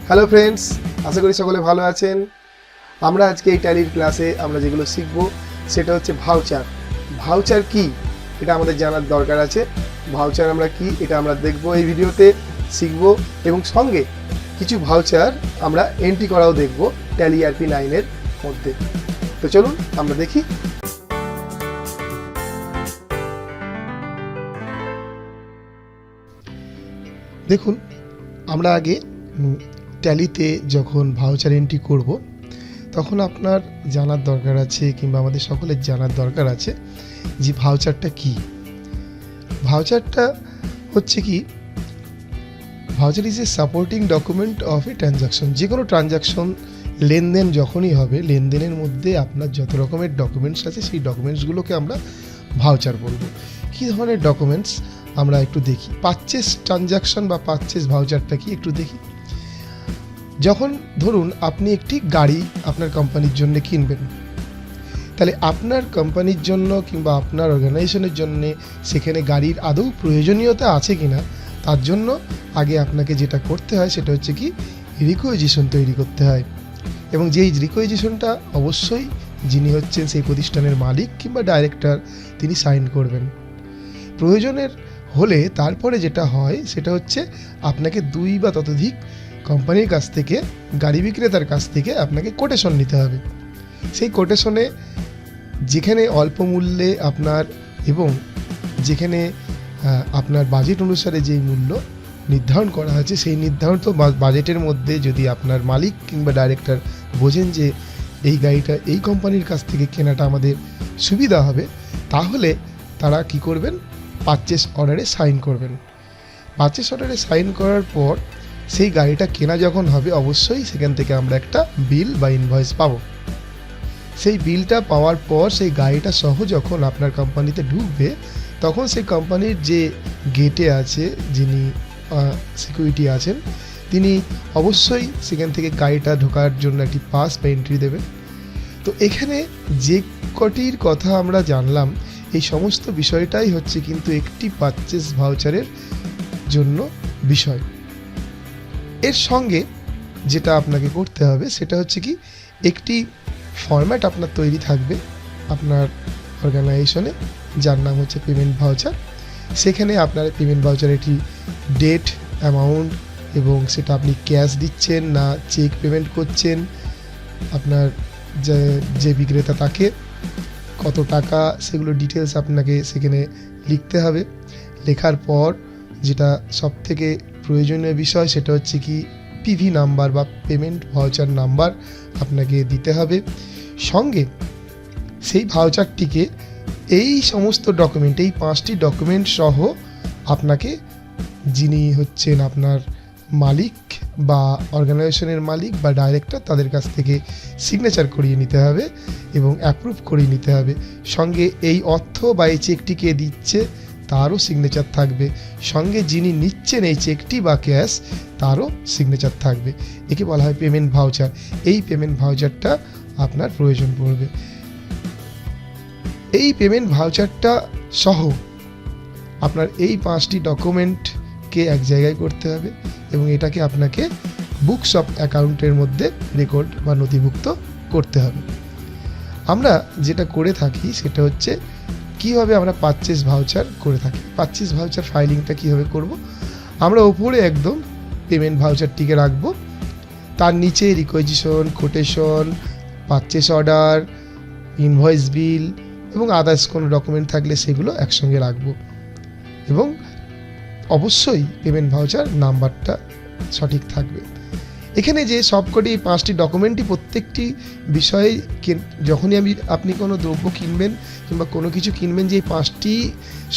Hello friends, আশা করি সকলে ভালো আছেন। আমরা আজকে এই ট্যালির ক্লাসে আমরা যেগুলো শিখব সেটা হচ্ছে ভাউচার। ভাউচার কি এটা আমাদের জানার দরকার আছে। ভাউচার আমরা কি এটা আমরা দেখব এই ভিডিওতে, শিখব এবং সঙ্গে কিছু ভাউচার আমরা এন্ট্রি করাও দেখব ট্যালি ERP 9 এর মধ্যে। তো চলুন আমরা দেখি। দেখুন, আমরা আগে ট্যালিতে যখন ভাউচার এন্ট্রি করব তখন আপনার জানার দরকার আছে, কিংবা আমাদের সকলের জানার দরকার আছে যে ভাউচারটা কি। ভাউচারটা হচ্ছে কি, voucher is a supporting document of A transaction. যে কোনো ট্রানজাকশন লেনদেন যখনই হবে, লেনদেনের মধ্যে আপনার যত রকমের ডকুমেন্টস আছে সেই ডকুমেন্টসগুলোকে আমরা ভাউচার বলবো। কী ধরনের ডকুমেন্টস আমরা একটু দেখি। পারচেস ট্রানজাকশন বা পারচেস ভাউচারটা কি একটু দেখি। যখন ধরুন আপনি একটি গাড়ি আপনার কোম্পানির জন্য কিনবেন, তাহলে আপনার কোম্পানির জন্য কিংবা আপনার অর্গানাইজেশনের জন্য সেখানে গাড়ির আদৌ প্রয়োজনীয়তা আছে কিনা তার জন্য আগে আপনাকে যেটা করতে হয় সেটা হচ্ছে কি রিকোয়েজিশন তৈরি করতে হয়। এবং যেই রিকোয়েজিশনটা অবশ্যই যিনি হচ্ছেন সেই প্রতিষ্ঠানের মালিক কিংবা ডাইরেক্টর তিনি সাইন করবেন। প্রয়োজনের হলে তারপরে যেটা হয় সেটা হচ্ছে আপনাকে 2 বা ততোধিক কোম্পানির কাছ থেকে, গাড়ি বিক্রেতার কাছ থেকে আপনাকে কোটেশন নিতে হবে। সেই কোটেশনে যেখানে অল্প মূল্যে আপনার এবং যেখানে আপনার বাজেট অনুসারে যেই মূল্য নির্ধারণ করা আছে সেই নির্ধারিত বাজেটের মধ্যে যদি আপনার মালিক কিংবা ডাইরেক্টর বোঝেন যে এই গাড়িটা এই কোম্পানির কাছ থেকে কেনাটা আমাদের সুবিধা হবে, তাহলে তারা কি করবেন, পারচেস অর্ডারে সাইন করবেন। পারচেস অর্ডারে সাইন করার পর সেই গাড়িটা কেনা যখন হবে অবশ্যই সেখান থেকে আমরা একটা বিল বা ইনভয়েস পাবো। সেই বিলটা পাওয়ার পর সেই গাড়িটা সহ যখন আপনার কোম্পানিতে ঢুকবে তখন সেই কোম্পানির যে গেটে আছে, যিনি সিকিউরিটি আছেন, তিনি অবশ্যই সেখান থেকে গাড়িটা ঢোকার জন্য একটি পাস বা এন্ট্রি দেবেন। তো এখানে যে কটির কথা আমরা জানলাম এই সমস্ত বিষয়টাই হচ্ছে কিন্তু একটি পারচেস ভাউচারের জন্য বিষয়। এর সঙ্গে যেটা আপনাকে করতে হবে সেটা হচ্ছে কি একটি ফরম্যাট আপনার তৈরি থাকবে আপনার অর্গানাইজেশনে, যার নাম হচ্ছে পেমেন্ট ভাউচার। সেখানে আপনার পেমেন্ট ভাউচার একটি ডেট, অ্যামাউন্ট এবং সেটা আপনি ক্যাশ দিচ্ছেন না চেক পেমেন্ট করছেন, আপনার যে বিক্রেতা তাকে কত টাকা, সেগুলো ডিটেলস আপনাকে সেখানে লিখতে হবে। লেখার পর যেটা সবথেকে প্রয়োজনীয় বিষয় সেটা হচ্ছে কি পিভি নাম্বার বা পেমেন্ট ভাউচার নাম্বার আপনাকে দিতে হবে। সঙ্গে সেই ভাউচারটিকে এই সমস্ত ডকুমেন্ট, এই 5টি ডকুমেন্ট সহ আপনাকে যিনি হচ্ছেন আপনার মালিক বা অর্গানাইজেশনের মালিক বা ডাইরেক্টর তাদের কাছ থেকে সিগনেচার করিয়ে নিতে হবে এবং অ্যাপ্রুভ করিয়ে নিতে হবে। সঙ্গে এই অর্থ বা এই চেকটিকে দিচ্ছে তারও সিগনেচার থাকবে। সঙ্গে যিনি নিচ্ছেন এই চেকটি বা ক্যাশ তারও সিগনেচার থাকবে। একে বলা হয় পেমেন্ট ভাউচার। এই পেমেন্ট ভাউচারটা আপনার প্রয়োজন পড়বে। এই পেমেন্ট ভাউচারটা সহ আপনার এই 5টি ডকুমেন্টকে এক জায়গায় করতে হবে এবং এটাকে আপনাকে বুকস অফ অ্যাকাউন্টের মধ্যে রেকর্ড বা নথিভুক্ত করতে হবে। আমরা যেটা করে থাকি সেটা হচ্ছে কীভাবে আমরা পারচেস ভাউচার করে থাকি। পারচেস ভাউচার ফাইলিংটা কীভাবে করব, আমরা ওপরে একদম পেমেন্ট ভাউচারটিকে রাখবো, তার নিচে রিকোয়েজিশন, কোটেশন, পারচেস অর্ডার, ইনভয়েস বিল এবং আদার্স কোনো ডকুমেন্ট থাকলে সেগুলো একসঙ্গে রাখবো। এবং অবশ্যই পেমেন্ট ভাউচার নাম্বারটা সঠিক থাকবে। এখানে যে সবকটি 5টি ডকুমেন্টই প্রত্যেকটি বিষয়ে যখনই আপনি কোনো দ্রব্য কিনবেন কিংবা কোনো কিছু কিনবেন, যে এই 5টি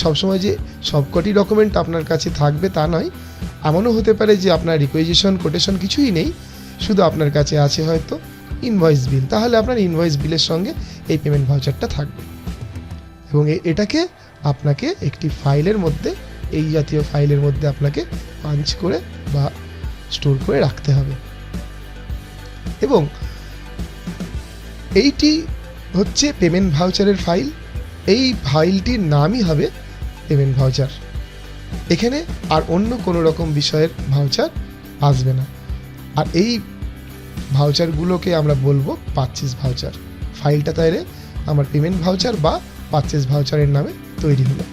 সবসময় যে সবকটি ডকুমেন্ট আপনার কাছে থাকবে তা নয়। এমনও হতে পারে যে আপনার রিকোয়েজিশন, কোটেশন কিছুই নেই, শুধু আপনার কাছে আছে হয়তো ইনভয়েস বিল, তাহলে আপনার ইনভয়েস বিলের সঙ্গে এই পেমেন্ট ভাউচারটা থাকবে। এবং এটাকে আপনাকে একটি ফাইলের মধ্যে, এই জাতীয় ফাইলের মধ্যে আপনাকে পাঞ্চ করে বা স্টোর করে রাখতে হবে। এবং এইটি হচ্ছে পেমেন্ট ভাউচারের ফাইল। এই ফাইলটির নামই হবে পেমেন্ট ভাউচার। এখানে আর অন্য কোনো রকম বিষয়ের ভাউচার আসবে না। আর এই ভাউচারগুলোকে আমরা বলবো পারচেজ ভাউচার। ফাইলটা তাইলে আমার পেমেন্ট ভাউচার বা পারচেজ ভাউচারের নামে তৈরি হলো।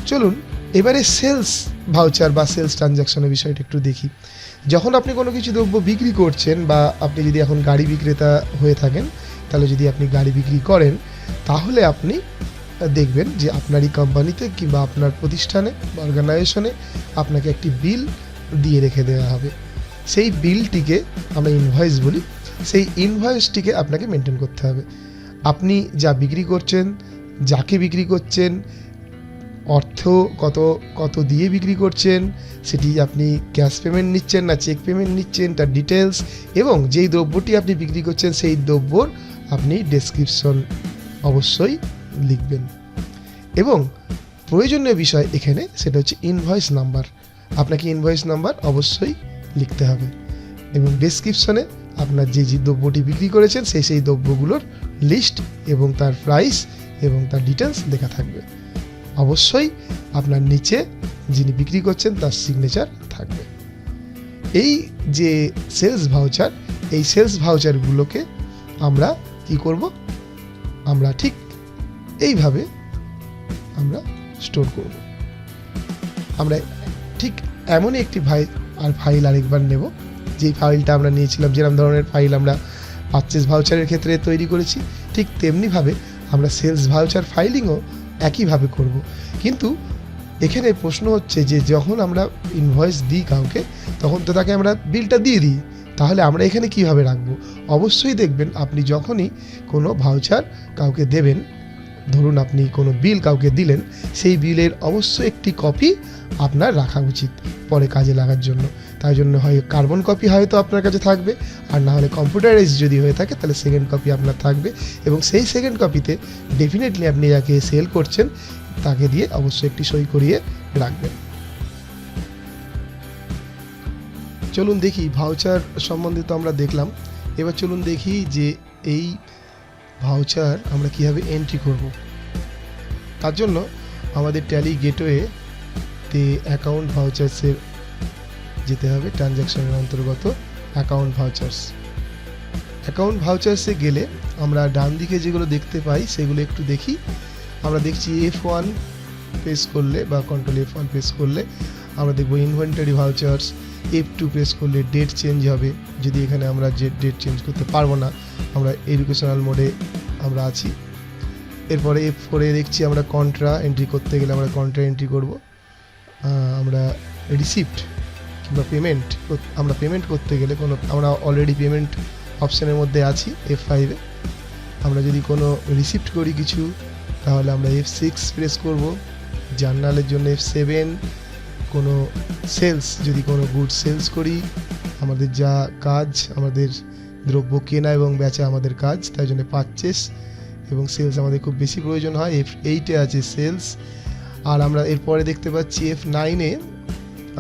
চলুন এবারে সেলস ভাউচার বা সেলস ট্রানজ্যাকশনের বিষয়টা একটু দেখি। যখন আপনি কোনো কিছু দ্রব্য বিক্রি করছেন, বা আপনি যদি এখন গাড়ি বিক্রেতা হয়ে থাকেন, তাহলে যদি আপনি গাড়ি বিক্রি করেন, তাহলে আপনি দেখবেন যে আপনারই কোম্পানিতে কিংবা আপনার প্রতিষ্ঠানে বা অর্গানাইজেশনে আপনাকে একটি বিল দিয়ে রেখে দেওয়া হবে। সেই বিলটিকে আমরা ইনভয়েস বলি। সেই ইনভয়েসটিকে আপনাকে মেনটেন করতে হবে। আপনি যা বিক্রি করছেন, যাকে বিক্রি করছেন, অর্থ কত দিয়ে বিক্রি করছেন, সেটি আপনি ক্যাশ পেমেন্ট নিচ্ছেন না চেক পেমেন্ট নিচ্ছেন, তার ডিটেলস, এবং যেই দ্রব্যটি আপনি বিক্রি করছেন সেই দ্রব্যর আপনি ডেসক্রিপশন অবশ্যই লিখবেন। এবং প্রয়োজনীয় বিষয় এখানে সেটা হচ্ছে ইনভয়েস নাম্বার। আপনাকে ইনভয়েস নাম্বার অবশ্যই লিখতে হবে, এবং ডেসক্রিপশনে আপনার যে দ্রব্যটি বিক্রি করেছেন সেই দ্রব্যগুলোর লিস্ট এবং তার প্রাইস এবং তার ডিটেলস লেখা থাকবে। অবশ্যই আপনার নিচে যিনি বিক্রি করছেন তার সিগনেচার থাকবে। এই যে সেলস ভাউচার, এই সেলস ভাউচারগুলোকে আমরা কি করব, আমরা ঠিক এইভাবে আমরা স্টোর করব। আমরা ঠিক এমনই একটি ফাইল আরেকবার নেব, যেই ফাইলটা আমরা নিয়েছিলাম, যেরকম ধরনের ফাইল আমরা পারচেজ ভাউচারের ক্ষেত্রে তৈরি করেছি, ঠিক তেমনিভাবে আমরা সেলস ভাউচার ফাইলিংও একইভাবে করব। কিন্তু এখানে প্রশ্ন হচ্ছে যে যখন আমরা ইনভয়েস দিই কাউকে, তখন তো তাকে আমরা বিলটা দিয়ে দিই, তাহলে আমরা এখানে কিভাবে রাখবো? অবশ্যই দেখবেন আপনি যখনই কোনো ভাউচার কাউকে দেবেন, ধরুন আপনি কোনো বিল কাউকে দিলেন, সেই বিলের অবশ্যই একটি কপি আপনার রাখা উচিত পরে কাজে লাগার জন্য। তাই জন্য হয় কার্বন কপি হয়তো আপনার কাছে থাকবে, আর না হলে কম্পিউটারাইজ যদি হয়ে থাকে তাহলে সেকেন্ড কপি আপনার থাকবে, এবং সেই সেকেন্ড কপিতে ডেফিনেটলি আপনি যাকে সেল করছেন তাকে দিয়ে অবশ্যই একটি সই করিয়ে রাখবেন। চলুন দেখি ভাউচার সম্বন্ধে তো আমরা দেখলাম, এবার চলুন দেখি যে এই ভাউচার আমরা কীভাবে এন্ট্রি করব। তার জন্য আমাদের ট্যালি গেটওয়েতে অ্যাকাউন্ট ভাউচার্সের যেতে হবে। ট্রানজ্যাকশনের অন্তর্গত অ্যাকাউন্ট ভাউচার্সে গেলে আমরা ডান দিকে যেগুলো দেখতে পাই সেগুলো একটু দেখি। আমরা দেখছি F1 প্রেস করলে বা কন্ট্রোল F1 প্রেস করলে আমরা দেখব ইনভেন্টরি ভাউচার্স। F2 প্রেস করলে ডেট চেঞ্জ হবে, যদি এখানে আমরা যে ডেট চেঞ্জ করতে পারবো না, আমরা এডুকেশনাল মোডে আমরা আছি। এরপরে F4 দেখছি আমরা কন্ট্রা এন্ট্রি করতে গেলে আমরা কন্ট্রা এন্ট্রি করব। আমরা রিসিপ্ট কিংবা পেমেন্ট, আমরা পেমেন্ট করতে গেলে আমরা অলরেডি পেমেন্ট অপশানের মধ্যে আছি F5-এ। আমরা যদি কোনো রিসিপ্ট করি কিছু, তাহলে আমরা F6 প্রেস করব। জার্নালের জন্য F7। কোনো সেলস, যদি কোনো গুড সেলস করি, আমাদের যা কাজ, আমাদের দ্রব্য কেনা এবং বেচা আমাদের কাজ, তাই জন্য পারচেস এবং সেলস আমাদের খুব বেশি প্রয়োজন হয়। F8-এ আছে সেলস, আর আমরা এরপরে দেখতে পাচ্ছি F9-এ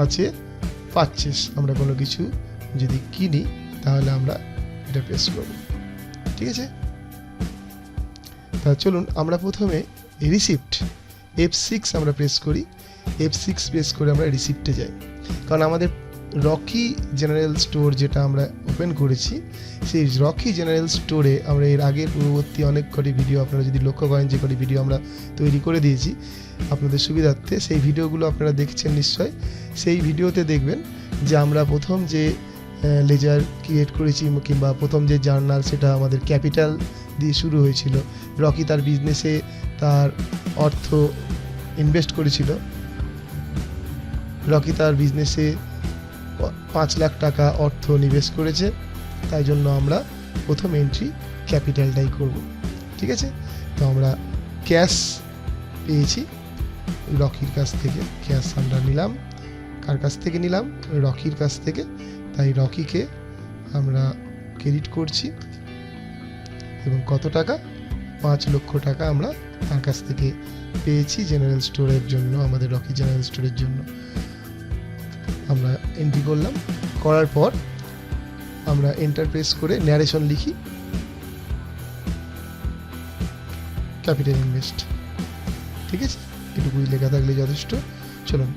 আছে পারচেস। আমরা কোনো কিছু যদি কিনি তাহলে আমরা এটা প্রেস করব, ঠিক আছে। তা চলুন আমরা প্রথমে রিসিপ্ট F6 আমরা প্রেস করি। F6 প্রেস করে আমরা রিসিপ্টে যাই, কারণ আমাদের রকি জেনারেল স্টোর যেটা আমরা ওপেন করেছি, সেই রকি জেনারেল স্টোরে আমরা এর আগের পূর্ববর্তী অনেক কটি ভিডিও আপনারা যদি লক্ষ্য করেন, যে কটি ভিডিও আমরা তৈরি করে দিয়েছি আপনাদের সুবিধার্থে, সেই ভিডিওগুলো আপনারা দেখছেন নিশ্চয়। সেই ভিডিওতে দেখবেন যে আমরা প্রথম যে লেজার ক্রিয়েট করেছি কিংবা প্রথম যে জার্নাল, সেটা আমাদের ক্যাপিটাল দিয়ে শুরু হয়েছিল। রকি তার বিজনেসে তার অর্থ ইনভেস্ট করেছিল। রকি তার বিজনেসে 5 লাখ টাকা অর্থ নিবেশ করেছে, তাই জন্য আমরা প্রথম এন্ট্রি ক্যাপিটালটাই করব, ঠিক আছে। তো আমরা ক্যাশ পেয়েছি রকির কাছ থেকে, ক্যাশ আমরা নিলাম। কার কাছ থেকে নিলাম? রকির কাছ থেকে। তাই রকিকে আমরা ক্রেডিট করছি, এবং কত টাকা? 5 লক্ষ টাকা আমরা তার কাছ থেকে পেয়েছি জেনারেল স্টোরের জন্য, আমাদের রকি জেনারেল স্টোরের জন্য। আমরা এন্ট্রি করলাম, করার পর আমরা এন্টার প্রেস করে ন্যারেশন লিখি, ক্যাপিটাল ইনভেস্ট, ঠিক আছে। এটুকুই লেখা থাকলে যথেষ্ট। চলুন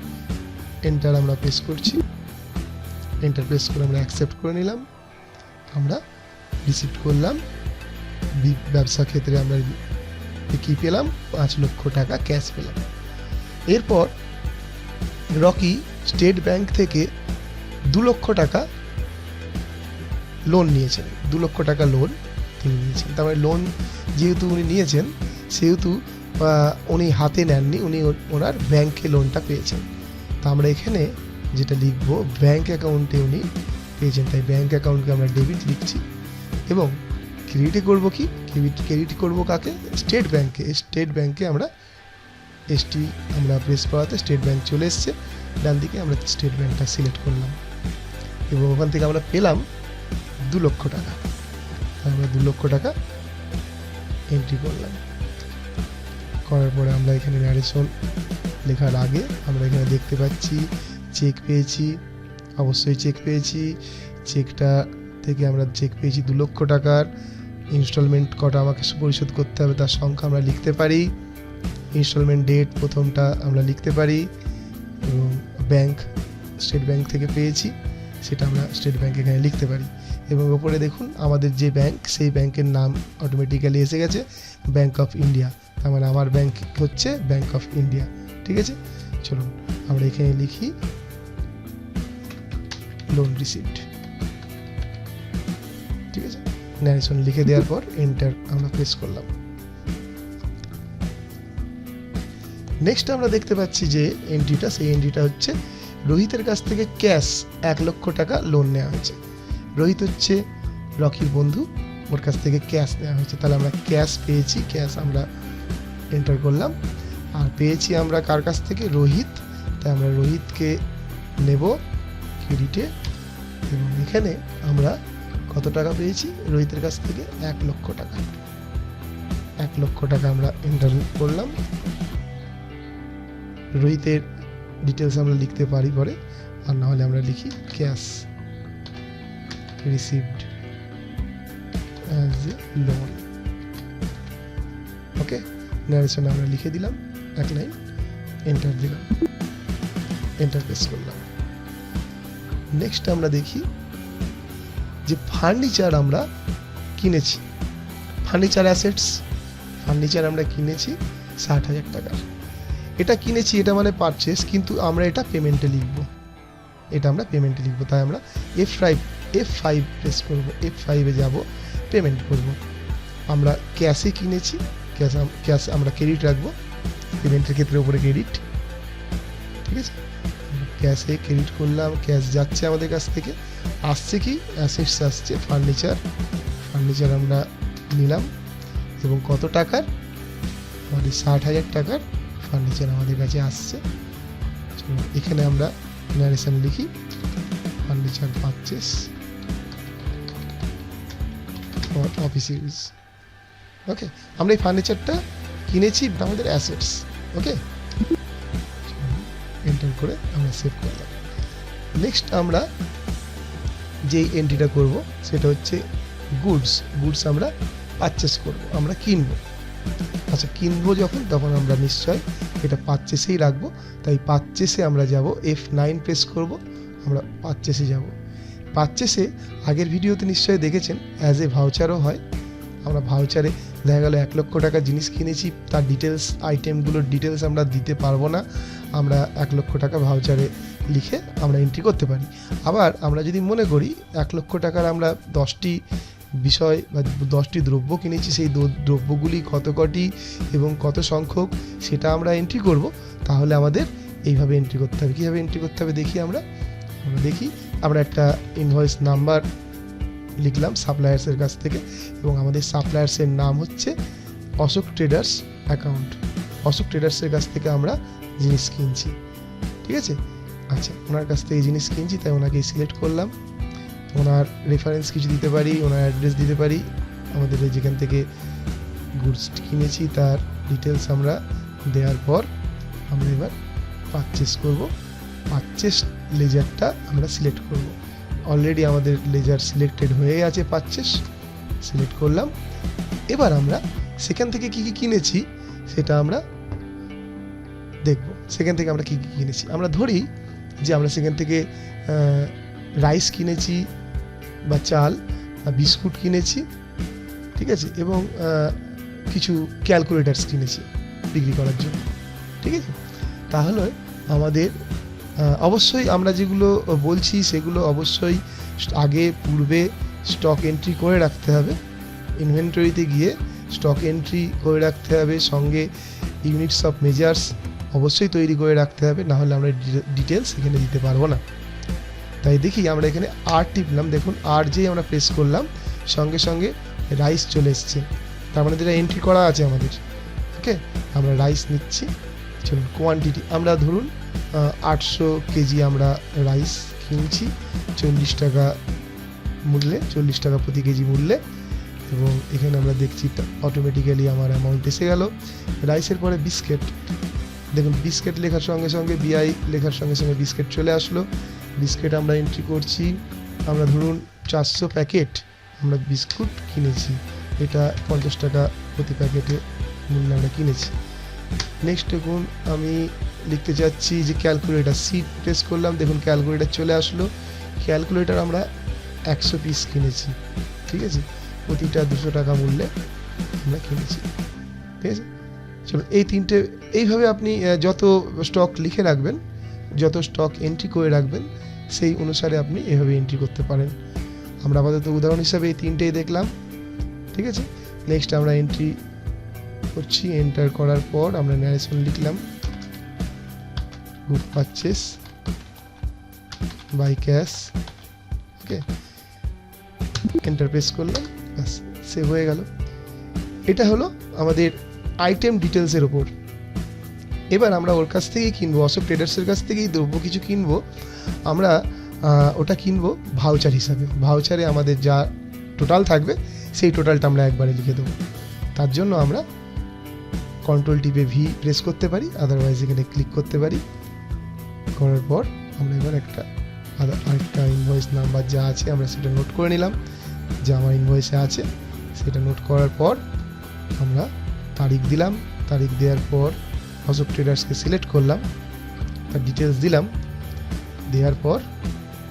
এন্টার আমরা প্রেস করছি, এন্টার প্রেস করে আমরা অ্যাকসেপ্ট করে নিলাম, আমরা রিসিপ্ট করলাম। ব্যবসা ক্ষেত্রে আমরা কি পেলাম, 5 লক্ষ টাকা ক্যাশ পেলাম। এরপর রকি স্টেট ব্যাংক থেকে 2 লক্ষ টাকা লোন নিয়েছেন, 2 লক্ষ টাকা লোন তিনি নিয়েছেন। তার মানে লোন যেহেতু উনি নিয়েছেন সেহেতু উনি হাতে নেননি, উনি ওনার ব্যাংকে লোনটা পেয়েছেন। তা আমরা এখানে যেটা লিখব, ব্যাংক অ্যাকাউন্টে উনি পেয়েছেন, তাই ব্যাংক অ্যাকাউন্টকে আমরা ডেবিট লিখছি। এবং ক্রেডিটে করব কি, ক্রেডিট করব কাকে, স্টেট ব্যাংকে। স্টেট ব্যাংকে আমরা এসটি আমরা প্রেস করাতে স্টেট ব্যাংক চলে এসছে, ডান দিকে আমরা স্টেট ব্যাংকটা সিলেক্ট করলাম এবং ওখান থেকে আমরা পেলাম 2 লক্ষ টাকা। আমরা 2 লক্ষ টাকা এন্ট্রি করলাম। করার পরে আমরা এখানে ন্যারেশন লেখার আগে আমরা এখানে দেখতে পাচ্ছি চেক পেয়েছি, অবশ্যই চেক পেয়েছি। চেকটা থেকে আমরা চেক পেয়েছি 2 লক্ষ টাকার। ইনস্টলমেন্ট কটা আমাকে পরিশোধ করতে হবে তার সংখ্যা আমরা লিখতে পারি। ইনস্টলমেন্ট ডেট প্রথমটা আমরা লিখতে পারি এবং ব্যাংক স্টেট ব্যাংক থেকে পেয়েছি সেটা আমরা স্টেট ব্যাংক এখানে লিখতে পারি। এবং ওপরে দেখুন আমাদের যে ব্যাংক সেই ব্যাংকের নাম অটোমেটিক্যালি এসে গেছে, ব্যাংক অফ ইন্ডিয়া। তার মানে আমার ব্যাংক হচ্ছে ব্যাংক অফ ইন্ডিয়া। ঠিক আছে, চলুন আমরা এখানে লিখি লোন রিসিপ্ট। ঠিক আছে, ন্যারেশন লিখে দেওয়ার পর এন্টার আমরা প্রেস করলাম। নেক্সট আমরা দেখতে পাচ্ছি যে এন্ট্রিটা, সেই এন্ট্রিটা হচ্ছে রোহিতের কাছ থেকে ক্যাশ 1 লক্ষ টাকা লোন নেওয়া হয়েছে। রোহিত হচ্ছে রকির বন্ধু, ওর কাছ থেকে ক্যাশ নেওয়া হয়েছে। তাহলে আমরা ক্যাশ পেয়েছি, ক্যাশ আমরা এন্টার করলাম। আর পেয়েছি আমরা কার কাছ থেকে, রোহিত। তাই আমরা রোহিতকে নেব ক্রেডিটে এবং এখানে আমরা কত টাকা পেয়েছি রোহিতের কাছ থেকে, 1 লক্ষ টাকা। 1 লক্ষ টাকা আমরা এন্টার করলাম। রোহিতের ডিটেলস আমরা লিখতে পারি পরে, আর না হলে আমরা লিখি cash received as a loan. Okay, narration আমরা লিখে দিলাম 1 লাইন, এন্টার দিলাম, এন্টার প্রেস করলাম। নেক্সট আমরা দেখি যে ফার্নিচার আমরা কিনেছি, ফার্নিচার অ্যাসেটস, ফার্নিচার আমরা কিনেছি 60,000 টাকার। এটা কিনেছি, এটা মানে পারচেস, কিন্তু আমরা এটা পেমেন্টে লিখব, এটা আমরা পেমেন্টে লিখব। তাই আমরা F5 প্রেস করব, F5-এ যাব, পেমেন্ট করব। আমরা ক্যাশে কিনেছি, ক্যাশ আমরা ক্রেডিট রাখবো, পেমেন্টের ক্ষেত্রে উপরে ক্রেডিট। ঠিক আছে, ক্যাশে ক্রেডিট করলাম, ক্যাশ যাচ্ছে আমাদের কাছ থেকে। আসছে কি, অ্যাসেটস আসছে, ফার্নিচার আমরা নিলাম এবং কত টাকার, আমাদের 60,000 টাকার ফার্নিচার আমাদের কাছে আসছে। এখানে আমরা ন্যারেশন লিখি furniture purchase for office use. Okay, আমরা এই ফার্নিচারটা কিনেছি আমাদের অ্যাসেটস। ওকে, এন্টার করে আমরা সেভ করলাম। নেক্সট আমরা যে এন্ট্রিটা করব সেটা হচ্ছে গুডস আমরা পারচেস করব, আমরা কিনবো। আচ্ছা, কিনবো যখন, তখন আমরা নিশ্চয় এটা পারচেসেই রাখবো। তাই পারচেসে আমরা যাব, F9 প্রেস করব, আমরা পারচেসে যাব। পারচেসে আগের ভিডিওতে নিশ্চয়ই দেখেছেন অ্যাজ এ ভাউচারও হয়। আমরা ভাউচারে দেখা গেল 1 লক্ষ টাকা জিনিস কিনেছি, তার ডিটেলস, আইটেমগুলোর ডিটেলস আমরা দিতে পারবো না, আমরা 1 লক্ষ টাকা ভাউচারে লিখে আমরা এন্ট্রি করতে পারি। আবার আমরা যদি মনে করি 1 লক্ষ টাকার আমরা 10টি বিষয় বা 10টি দ্রব্য কিনেছি, সেই দ্রব্যগুলি কত কটি এবং কত সংখ্যক সেটা আমরা এন্ট্রি করব, তাহলে আমাদের এইভাবে এন্ট্রি করতে হবে। কীভাবে এন্ট্রি করতে হবে দেখি আমরা দেখি। আমরা একটা ইনভয়েস নাম্বার লিখলাম সাপ্লায়ার্সের কাছ থেকে এবং আমাদের সাপ্লায়ার্সের নাম হচ্ছে অশোক ট্রেডার্স অ্যাকাউন্ট। অশোক ট্রেডার্সের কাছ থেকে আমরা জিনিস কিনছি। ঠিক আছে, আচ্ছা, ওনার কাছ থেকে জিনিস কিনছি তাই ওনাকে সিলেক্ট করলাম। ওনার রেফারেন্স কিছু দিতে পারি, ওনার অ্যাড্রেস দিতে পারি, আমাদের যেখান থেকে গুডস কিনেছি তার ডিটেলস আমরা দেওয়ার পর আমরা এবার পারচেস করব। পারচেস লেজারটা আমরা সিলেক্ট করব। অলরেডি আমাদের লেজার সিলেক্টেড হয়ে আছে, পারচেস সিলেক্ট করলাম। এবার আমরা সেখান থেকে কী কী কিনেছি সেটা আমরা দেখব। সেখান থেকে আমরা কী কী কিনেছি, আমরা ধরি যে আমরা সেখান থেকে রাইস কিনেছি বা চাল, বিস্কুট কিনেছি, ঠিক আছে, এবং কিছু ক্যালকুলেটার্স কিনেছি বিক্রি করার জন্য, ঠিক আছে। তাহলে আমাদের অবশ্যই আমরা যেগুলো বলছি সেগুলো অবশ্যই আগে পূর্বে স্টক এন্ট্রি করে রাখতে হবে। ইনভেন্টরিতে গিয়ে স্টক এন্ট্রি করে রাখতে হবে, সঙ্গে ইউনিটস অফ মেজার্স অবশ্যই তৈরি করে রাখতে হবে, নাহলে আমরা ডিটেলস এখানে দিতে পারবো না। তাই দেখি আমরা এখানে আর টিপলাম, দেখুন আর যেই আমরা প্রেস করলাম সঙ্গে সঙ্গে রাইস চলে এসছে, তার মানে যেটা এন্ট্রি করা আছে আমাদের। ওকে, আমরা রাইস নিচ্ছি। চলুন কোয়ান্টিটি আমরা ধরুন 800 কেজি আমরা রাইস কিনছি 40 টাকা মূল্যে, 40 টাকা প্রতি কেজি মূল্যে, এবং এখানে আমরা দেখছি অটোমেটিক্যালি আমার অ্যামাউন্ট এসে গেল। রাইসের পরে বিস্কিট, দেখুন বিস্কিট লেখার সঙ্গে সঙ্গে বিআই লেখার সঙ্গে সঙ্গে বিস্কিট চলে আসলো। বিস্কিট আমরা এন্ট্রি করছি, আমরা ধরুন 400 প্যাকেট আমরা বিস্কুট কিনেছি, এটা 50 টাকা প্রতি প্যাকেটে মূল্যে আমরা কিনেছি। নেক্সট দেখুন আমি লিখতে যাচ্ছি যে ক্যালকুলেটার, সিট প্রেস করলাম, দেখুন ক্যালকুলেটার চলে আসলো। ক্যালকুলেটার আমরা 100 পিস কিনেছি, ঠিক আছে, প্রতিটা 200 টাকা মূল্যে আমরা কিনেছি, ঠিক আছে। চলো এই তিনটে, এইভাবে আপনি যত স্টক লিখে রাখবেন, যত স্টক এন্ট্রি করে রাখবেন, সেই অনুসারে আপনি এভাবে এন্ট্রি করতে পারেন। আমরা আপাতত উদাহরণ হিসাবে এই তিনটেই দেখলাম, ঠিক আছে। নেক্সট আমরা এন্ট্রি করছি, এন্টার করার পর আমরা ন্যারেশন লিখলাম, good purchase by cash, okay, enter press করলাম, ব্যাস সেভ হয়ে গেল। এটা হলো আমাদের আইটেম ডিটেলসের ওপর। এবার আমরা ওর কাছ থেকেই কিনবো, অশোক ট্রেডার্সের কাছ থেকেই দ্রব্য কিছু কিনবো, আমরা ওটা কিনবো ভাউচার হিসাবে। ভাউচারে আমাদের যা টোটাল থাকবে সেই টোটালটা আমরা একবারে লিখে দেবো। তার জন্য আমরা কন্ট্রোল টিপে ভি প্রেস করতে পারি, আদারওয়াইজ এখানে ক্লিক করতে পারি। করার পর আমরা এবার আরেকটা ইনভয়েস নাম্বার যা আছে আমরা সেটা নোট করে নিলাম, যা আমার ইনভয়েসে আছে সেটা নোট করার পর আমরা তারিখ দিলাম। তারিখ দেওয়ার পর অশোক ট্রেডার্সকে সিলেক্ট করলাম, তার ডিটেলস দিলাম, দেওয়ার পর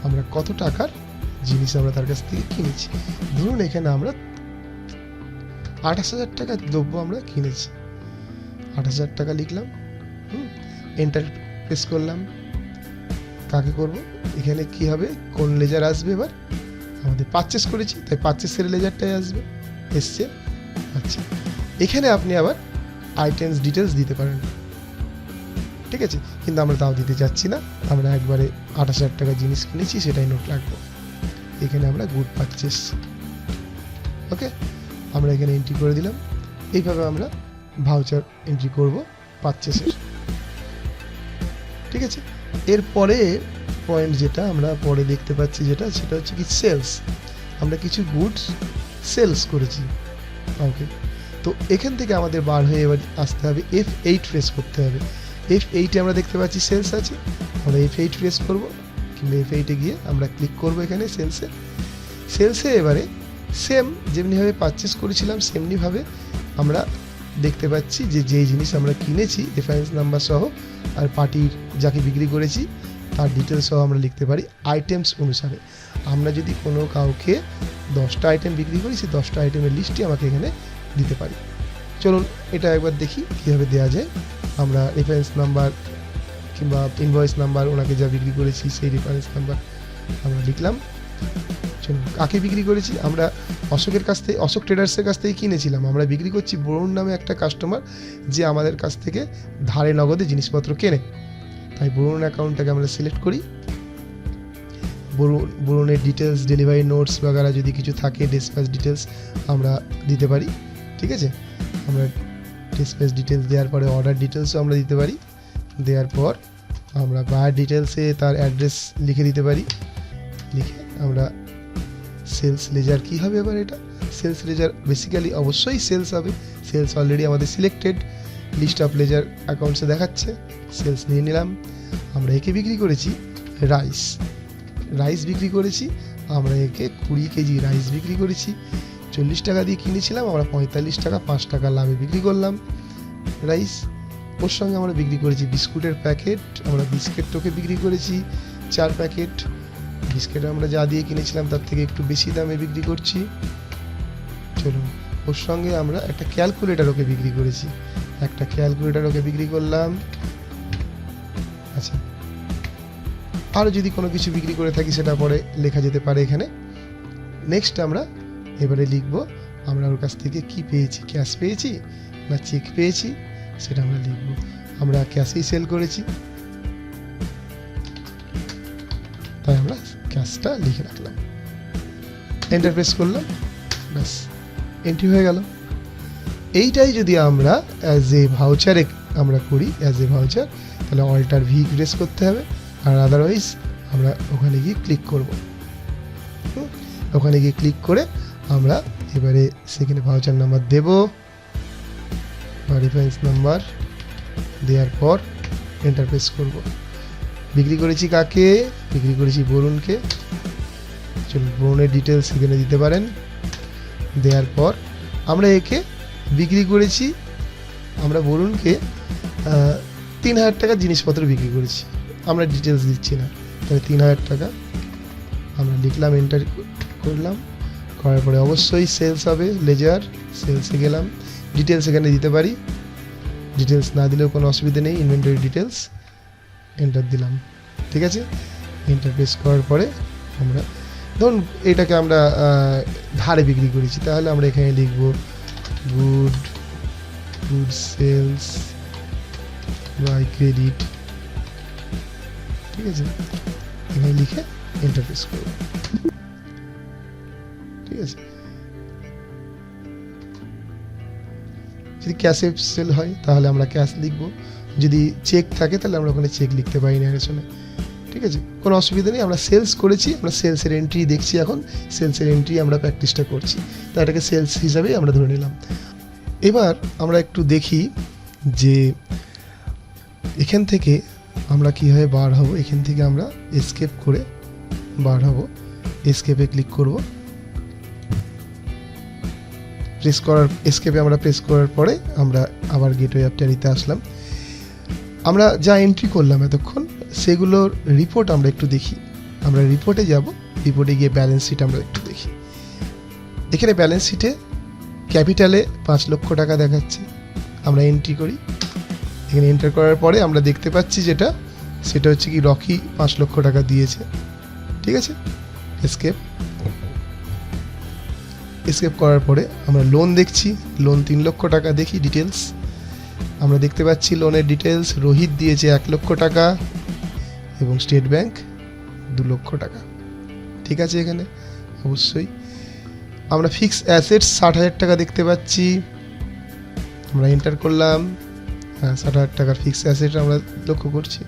আমরা কত টাকার জিনিস আমরা তার কাছ থেকে কিনেছি। ধরুন এখানে আমরা 28,000 টাকার দ্রব্য আমরা কিনেছি, 28,000 টাকা লিখলাম, এন্টার প্রেস করলাম। কাকে করব, এখানে কি হবে, কোন লেজার আসবে, এবার আমাদের পারচেস করেছি তাই পারচেসের লেজারটাই আসবে, এসছে। আচ্ছা, এখানে আপনি আবার আইটেমস ডিটেলস দিতে পারেন, ঠিক আছে, কিন্তু আমরা তাও দিতে চাচ্ছি না, আমরা একবারে 28,000 টাকা জিনিস কিনেছি সেটাই নোট রাখবো। এখানে আমরা গুড পারচেস, ওকে, আমরা এখানে এন্ট্রি করে দিলাম। এইভাবে আমরা ভাউচার এন্ট্রি করব পারচেসের, ঠিক আছে। এরপরে পয়েন্ট যেটা আমরা পরে দেখতে পাচ্ছি সেটা হচ্ছে কি সেলস, আমরা কিছু গুডস সেলস করেছি, ওকে। তো এখান থেকে আমাদের বার হয়ে এবার আসতে হবে F8 প্রেস করতে হবে। F8-এ আমরা দেখতে পাচ্ছি সেলস আছে, আমরা F8 প্রেস করবো, কিংবা F8-এ গিয়ে আমরা ক্লিক করবো এখানে সেলসে এবারে সেম যেমনিভাবে পারচেস করেছিলাম সেমনিভাবে আমরা দেখতে পাচ্ছি যে যেই জিনিস আমরা কিনেছি রেফারেন্স নাম্বার সহ আর পার্টির যাকে বিক্রি করেছি তার ডিটেলস সহ আমরা লিখতে পারি আইটেমস অনুসারে। আমরা যদি কোনো কাউকে 10টা আইটেম বিক্রি করি, সেই 10টা আইটেমের লিস্টটি আমাকে এখানে দিতে পারি। চলুন এটা একবার দেখি কীভাবে দেওয়া যায়। আমরা রেফারেন্স নাম্বার কিংবা ইনভয়েস নাম্বার, ওনাকে যা বিক্রি করেছি সেই রেফারেন্স নাম্বার আমরা লিখলাম। চলুন কাকে বিক্রি করেছি, আমরা অশোকের কাছ থেকে, অশোক ট্রেডার্সের কাছ থেকে কিনেছিলাম, আমরা বিক্রি করছি বরুণ নামে একটা কাস্টমার যে আমাদের কাছ থেকে ধারে নগদে জিনিসপত্র কেনে। তাই বরুণ অ্যাকাউন্টটাকে আমরা সিলেক্ট করি। বরুণের ডিটেলস, ডেলিভারি নোটস বাগারা যদি কিছু থাকে, ডিসপ্যাচ ডিটেলস আমরা দিতে পারি, ঠিক আছে। আমরা ডিসপ্যাচ ডিটেলস দেওয়ার পরে অর্ডার ডিটেলসও আমরা দিতে পারি। দেওয়ার পর আমরা বায়ার ডিটেলসে তার অ্যাড্রেস লিখে দিতে পারি। লিখে আমরা সেলস লেজার কী হবে, এবার এটা সেলস লেজার বেসিক্যালি অবশ্যই সেলস হবে। সেলস অলরেডি আমাদের সিলেক্টেড, লিস্ট অফ লেজার অ্যাকাউন্টসে দেখাচ্ছে, সেলস নিয়ে নিলাম। আমরা একে বিক্রি করেছি রাইস বিক্রি করেছি, আমরা একে 20 কেজি রাইস বিক্রি করেছি। 40 টাকা দিয়ে কিনেছিলাম, আমরা 45 টাকা 5 টাকা লাভে বিক্রি করলাম রাইস। ওর সঙ্গে আমরা বিক্রি করেছি বিস্কুটের প্যাকেট, আমরা বিস্কিট টোকে বিক্রি করেছি 4 প্যাকেট। বিস্কিট আমরা যা দিয়ে কিনেছিলাম তার থেকে একটু বেশি দামে বিক্রি করছি। চলুন, ওর সঙ্গে আমরা একটা ক্যালকুলেটর ওকে বিক্রি করেছি, একটা ক্যালকুলেটর ওকে বিক্রি করলাম। আচ্ছা, আরও যদি কোনো কিছু বিক্রি করে থাকি সেটা পরে লেখা যেতে পারে এখানে। নেক্সট আমরা এবারে লিখব আমরা ওর কাছ থেকে কি পেয়েছি, ক্যাশ পেয়েছি না চেক পেয়েছি, সেটা আমরা লিখব। আমরা ক্যাশেই সেল করেছি, তাই আমরা ক্যাশটা লিখে রাখলাম, এন্টার প্রেস করলাম, ব্যাস এন্ট্রি হয়ে গেল। এইটাই যদি আমরা অ্যাজ এ ভাউচারে আমরা করি, অ্যাজ এ ভাউচার, তাহলে অল্টার ভি প্রেস করতে হবে, আর আদারওয়াইজ আমরা ওখানে গিয়ে ক্লিক করব। ওখানে গিয়ে ক্লিক করে আমরা এবারে সেখানে ভাউচার নাম্বার দেব বা রেফারেন্স নাম্বার দেওয়ার পর এন্টার প্রেস করব। বিক্রি করেছি কাকে? বিক্রি করেছি বরুণকে। চলুন, বরুণের ডিটেলস এখানে দিতে পারেন। দেওয়ার পর আমরা একে বিক্রি করেছি, আমরা বরুণকে 3000 টাকার জিনিসপত্র বিক্রি করেছি, আমরা ডিটেলস দিচ্ছি না, তাহলে 3000 টাকা আমরা লিখলাম, এন্টার করলাম। করার পরে অবশ্যই সেলস হবে, লেজার সেলসে গেলাম, ডিটেলস এখানে দিতে পারি, ডিটেলস না দিলেও কোনো অসুবিধা নেই, ইনভেন্টরি ডিটেলস এন্টার দিলাম। ঠিক আছে, এন্টার প্রেস করার পরে আমরা ধরুন এটাকে আমরা ধারে বিক্রি করেছি, তাহলে আমরা এখানে লিখব গুড সেলস বাই ক্রেডিট। ঠিক আছে, এখানে লিখে এন্টার প্রেস করব। ঠিক আছে, যদি ক্যাশে সেল হয় তাহলে আমরা ক্যাশ লিখব, যদি চেক থাকে তাহলে আমরা ওখানে চেক লিখতে পারি না এখানে। ঠিক আছে, কোনো অসুবিধা নেই, আমরা সেলস করেছি, আমরা সেলসের এন্ট্রি দেখছি, এখন সেলসের এন্ট্রি আমরা প্র্যাকটিসটা করছি, তাই এটাকে সেলস হিসাবেই আমরা ধরে নিলাম। এবার আমরা একটু দেখি যে এখান থেকে আমরা কীভাবে বার হব। এখান থেকে আমরা এসকেপ করে বার হব, এসকেপে ক্লিক করব, প্রেস করার এসকেপে আমরা প্রেস করার পরে আমরা আবার গেটওয়ে অফ ট্যালিতে আসলাম। আমরা যা এন্ট্রি করলাম এতক্ষণ সেগুলোর রিপোর্ট আমরা একটু দেখি। আমরা রিপোর্টে যাব, রিপোর্টে গিয়ে ব্যালেন্স শিট আমরা একটু দেখি। এখানে ব্যালেন্স শিটে ক্যাপিটালে 5 লক্ষ টাকা দেখাচ্ছে, আমরা এন্ট্রি করি। এখানে এন্টার করার পরে আমরা দেখতে পাচ্ছি সেটা হচ্ছে কি রকি 5 লক্ষ টাকা দিয়েছে। ঠিক আছে, এসকেপ করার পরে আমরা লোন দেখছি, লোন 3 লক্ষ টাকা, দেখি ডিটেলস। আমরা দেখতে পাচ্ছি লোনের ডিটেলস, রোহিত দিয়েছে 1 লক্ষ টাকা এবং স্টেট ব্যাংক 2 লক্ষ টাকা। ঠিক আছে, এখানে অবশ্যই আমরা ফিক্স অ্যাসেটস 60,000 টাকা দেখতে পাচ্ছি, আমরা এন্টার করলাম। 60,000 টাকার ফিক্স অ্যাসেট আমরা লক্ষ্য করছি।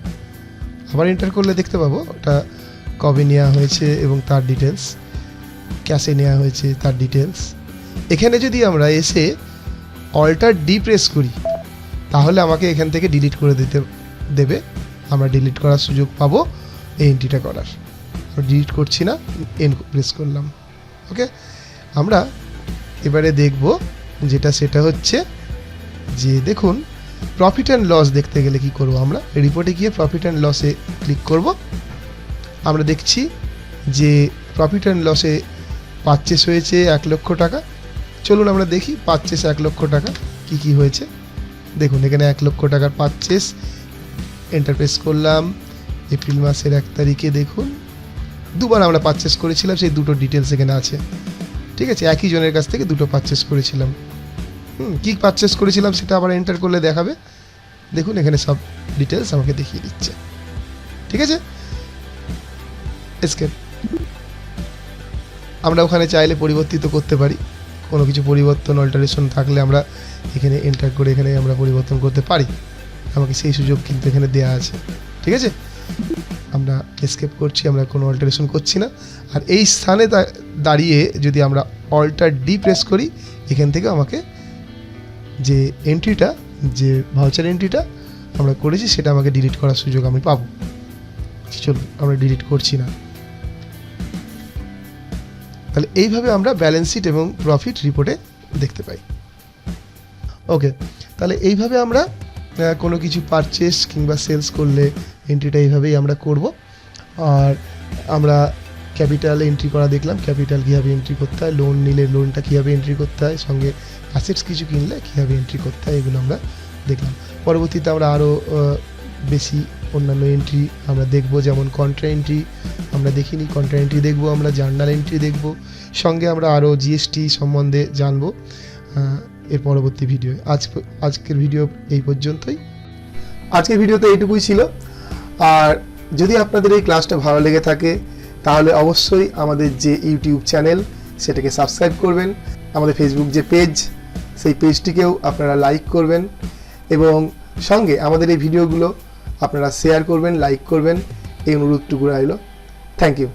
আবার এন্টার করলে দেখতে পাবো ওটা কবে নেওয়া হয়েছে এবং তার ডিটেলস, ক্যাশে নেওয়া হয়েছে তার ডিটেলস। এখানে যদি আমরা এসে অল্টার ডি প্রেস করি তাহলে আমাকে এখান থেকে ডিলিট করে দেবে, আমরা ডিলিট করার সুযোগ পাবো এই এন্ট্রিটা করার। ডিলিট করছি না, এন প্রেস করলাম। ওকে, আমরা এবারে দেখব সেটা হচ্ছে যে দেখুন প্রফিট অ্যান্ড লস দেখতে গেলে কি করব, আমরা রিপোর্টে গিয়ে প্রফিট অ্যান্ড লসে ক্লিক করব। আমরা দেখছি যে প্রফিট অ্যান্ড লসে পারচেস হয়েছে 1 লক্ষ টাকা। চলুন আমরা দেখি পারচেস 1 লক্ষ টাকা কি হয়েছে। দেখুন এখানে 1 লক্ষ টাকার পারচেস, এন্টার প্রেস করলাম। এপ্রিল মাসের 1 তারিখে দেখুন দুবার আমরা পারচেস করেছিলাম, সেই দুটো ডিটেলস এখানে আছে। ঠিক আছে, একই জনের কাছ থেকে দুটো পারচেস করেছিলাম। কি পারচেস করেছিলাম সেটা আবার এন্টার করলে দেখাবে। দেখুন এখানে সব ডিটেলস আমাকে দেখিয়ে দিচ্ছে। ঠিক আছে, এসকেপ। আমরা ওখানে চাইলে পরিবর্তিত করতে পারি, কোনো কিছু পরিবর্তন অল্টারেশন থাকলে আমরা এখানে এন্টার করে এখানে আমরা পরিবর্তন করতে পারি, আমাকে সেই সুযোগ কিন্তু এখানে দেওয়া আছে। ঠিক আছে, আমরা এসকেপ করছি, আমরা কোনো অল্টারেশন করছি না। আর এই স্থানে দাঁড়িয়ে যদি আমরা অল্টার ডি প্রেস করি, এখান থেকে আমাকে যে এন্ট্রিটা, যে ভাউচার এন্ট্রিটা আমরা করেছি সেটা আমাকে ডিলিট করার সুযোগ আমি পাবো। চলুন আমরা ডিলিট করছি না। তাহলে এইভাবে আমরা ব্যালেন্স শিট এবং প্রফিট রিপোর্টে দেখতে পাই। ওকে, তাহলে এইভাবে আমরা কোনো কিছু পারচেস কিংবা সেলস করলে এন্ট্রিটা এইভাবেই আমরা করব। আর আমরা ক্যাপিটাল এন্ট্রি করা দেখলাম, ক্যাপিটাল কীভাবে এন্ট্রি করতে হয়, লোন নিলে লোনটা কীভাবে এন্ট্রি করতে হয়, সঙ্গে অ্যাসেটস কিছু কিনলে কীভাবে এন্ট্রি করতে হয়, এগুলো আমরা দেখলাম। পরবর্তীতে আমরা আরও বেশি অন্যান্য এন্ট্রি আমরা দেখব, যেমন কন্ট্রা এন্ট্রি আমরা দেখিনি, কন্ট্রা এন্ট্রি দেখব, আমরা জার্নাল এন্ট্রি দেখব, সঙ্গে আমরা আরও জিএসটি সম্বন্ধে জানব এর পরবর্তী ভিডিও। আজকের ভিডিও এই পর্যন্তই। আজকের ভিডিওতে এইটুকুই ছিল। আর যদি আপনাদের এই ক্লাসটা ভালো লেগে থাকে তাহলে অবশ্যই আমাদের যে ইউটিউব চ্যানেল সেটাকে সাবস্ক্রাইব করবেন, আমাদের ফেসবুক যে পেজ সেই পেজটিকেও আপনারা লাইক করবেন, এবং সঙ্গে আমাদের এই ভিডিওগুলো আপনারা শেয়ার করবেন, লাইক করবেন, এই অনুরোধটুকু রইল। Thank you.